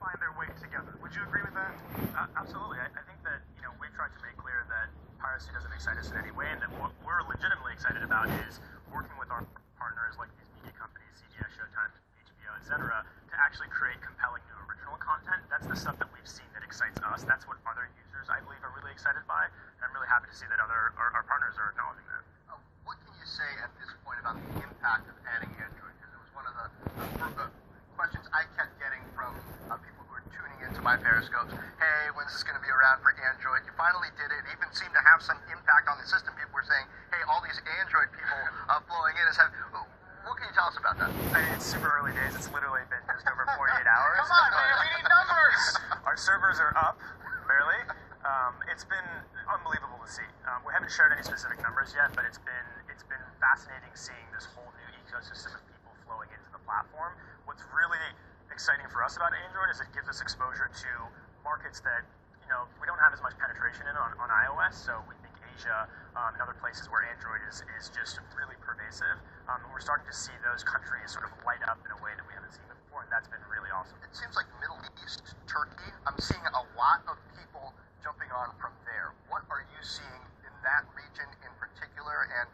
find their way together. Would you agree with that? Absolutely. I think that, we've tried to make clear that piracy doesn't excite us in any way, and that what we're legitimately excited about is working with our partners like these media companies, CBS, Showtime, HBO, etc., to actually create compelling new original content. That's the stuff that we've seen that excites us. That's what other users, I believe, are really excited by, and I'm really happy to see that our partners are acknowledging that. What can you say at this point about the impact of adding Android? Because it was one of the questions I kept getting from people who are tuning into my periscopes. Hey, when's this going to be around for Android? You finally did it. It even seemed to have some impact on the system. People were saying, hey, all these Android people flowing in. What can you tell us about that? It's super early days. It's literally been just over 48 hours. Come on, man, we need numbers! Our servers are up, barely. It's been unbelievable to see. We haven't shared any specific numbers yet, but it's been fascinating seeing this whole new ecosystem of people flowing into the platform. What's really exciting for us about Android is it gives us exposure to markets that we don't have as much penetration in on iOS. So we think Asia and other places where Android is just really pervasive. We're starting to see those countries sort of light up in a way that we haven't seen before, and that's been really awesome. It seems like Middle East, Turkey, I'm seeing a lot of people jumping on from there. What are you seeing in that region in particular, and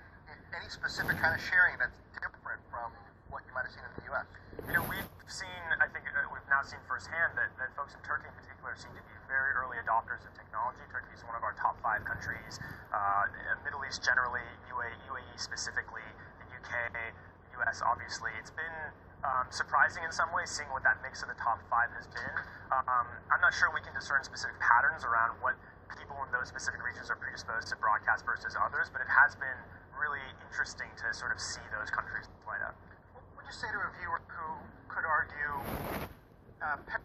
any specific kind of sharing that's different from what you might have seen in the U.S.? We've seen, I think we've now seen firsthand that folks in Turkey in particular seem to be very early adopters of technology. Turkey is one of our top 5 countries. Middle East generally, UAE specifically, the UK, US obviously. It's been surprising in some ways seeing what that mix of the top 5 has been. I'm not sure we can discern specific patterns around what people in those specific regions are predisposed to broadcast versus others, but it has been really interesting to sort of see those countries light up. What would you say to a viewer who could argue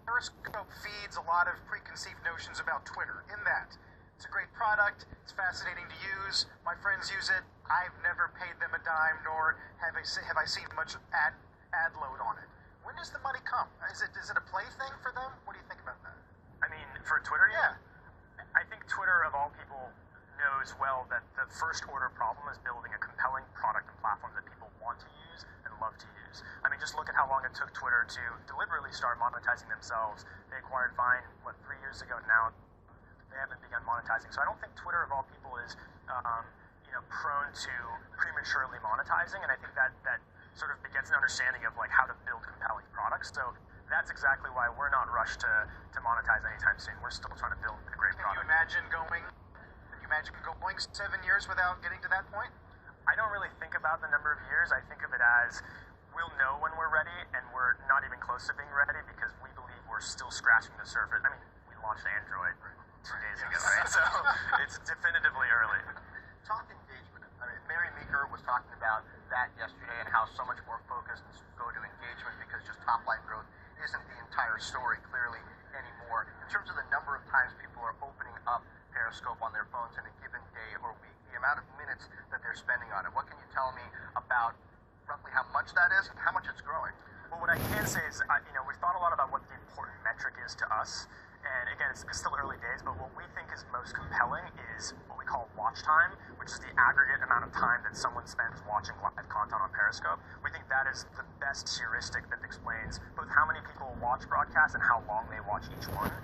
Periscope feeds a lot of preconceived notions about Twitter, in that it's a great product, it's fascinating to use, my friends use it, I've never paid them a dime, nor have I seen much ad load on it. When does the money come? Is it a play thing for them? What do you think about that? I mean, for Twitter, yeah. I think Twitter, of all people, knows well that the first order problem is building a compelling product and platform that people want to use and love to use. I mean, just look at how long it took Twitter to deliberately start monetizing themselves. They acquired Vine, 3 years ago now. They haven't begun monetizing. So I don't think Twitter, of all people, is prone to prematurely monetizing, and I think that sort of begets an understanding of how to build compelling products. So that's exactly why we're not rushed to monetize anytime soon. We're still trying to build a great product. Can you imagine going 7 years without getting to that point? I don't really think about the number of years. I think of it as we'll know when we're ready, and we're not even close to being ready because we believe we're still scratching the surface. I mean, we launched Android 2 days ago, right? So it's definitively early. Talk engagement. I mean, Mary Meeker was talking about that yesterday and how so much more focused go to engagement because just top-line growth isn't the entire story clearly anymore. In terms of the number of times people are opening up Periscope on their phones in a given day or week, the amount of minutes that they're spending on it, what can you tell me about roughly how much that is and how much it's growing? Well, what I can say is, we've thought a lot about what the important metric is to us. And again, it's still early days, but what we think is most compelling is what we call watch time, which is the aggregate amount of time that someone spends watching live content on Periscope. We think that is the best heuristic that explains both how many people watch broadcasts and how long they watch each one.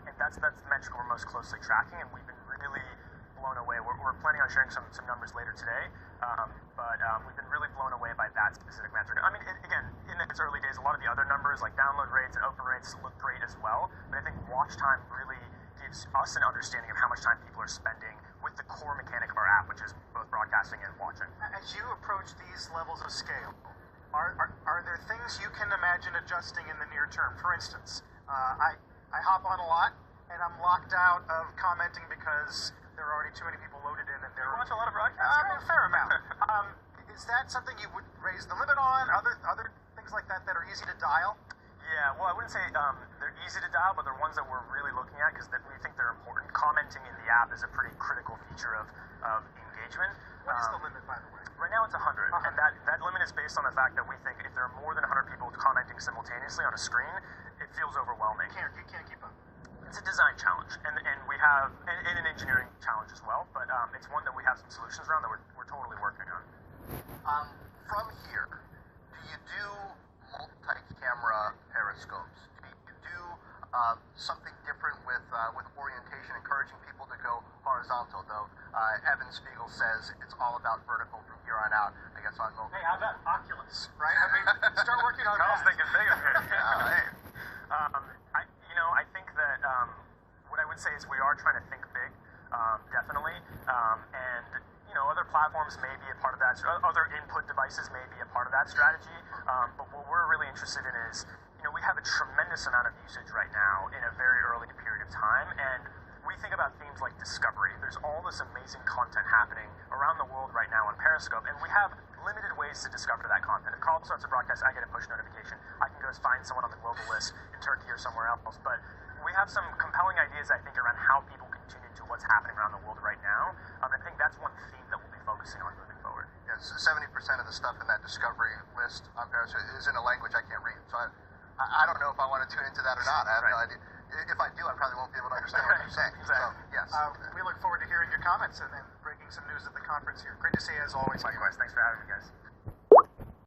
And that's the metric we're most closely tracking, and we've been really blown away. We're planning on sharing some numbers later today, but we've been really blown away by that specific metric. I mean, again, in its early days, a lot of the other numbers like download rates and open rates look great as well, but I think watch time really gives us an understanding of how much time people are spending with the core mechanic of our app, which is both broadcasting and watching. As you approach these levels of scale, are there things you can imagine adjusting in the near term? For instance, I hop on a lot, and I'm locked out of commenting because there are already too many people loaded in, and You watch a lot of broadcasts? a fair amount. Is that something you would raise the limit on? Other things like that are easy to dial? Yeah, well, I wouldn't say they're easy to dial, but they're ones that we're really looking at because we think they're important. Commenting in the app is a pretty critical feature of engagement. What is the limit, by the way? Right now it's 100, and that limit is based on the fact that we think if there are more than 100 people commenting simultaneously on a screen, it feels overwhelming. You can't keep up. It's a design challenge, and we have and an engineering challenge as well, but it's one that we have some solutions around that we're totally working on. From here, do you do multi-camera periscopes? Do you do Evan Spiegel says it's all about vertical from here on out. I guess on mobile. Hey, how about Oculus, right? I mean, start working on Carl's that. thinking big of it. Yeah, hey. I think that what I would say is we are trying to think big, definitely, and other platforms may be a part of that. Other input devices may be a part of that strategy. But what we're really interested in is, we have a tremendous amount of usage right now in a very early period of time, and we think about themes like discovery. There's all this amazing content happening around the world right now on Periscope, and we have limited ways to discover that content. If Carl starts a broadcast, I get a push notification. I can go find someone on the global list in Turkey or somewhere else. But we have some compelling ideas, I think, around how people can tune into what's happening around the world right now. I think that's one theme that we'll be focusing on moving forward. Yes, 70% of the stuff in that discovery list on Periscope is in a language I can't read. So I don't know if I want to tune into that or not. I have no idea. If I do, I probably won't be able to understand what you're saying. Exactly. So, yes. We look forward to hearing your comments and breaking some news at the conference here. Great to see you as always. Likewise. Thanks for having me, guys.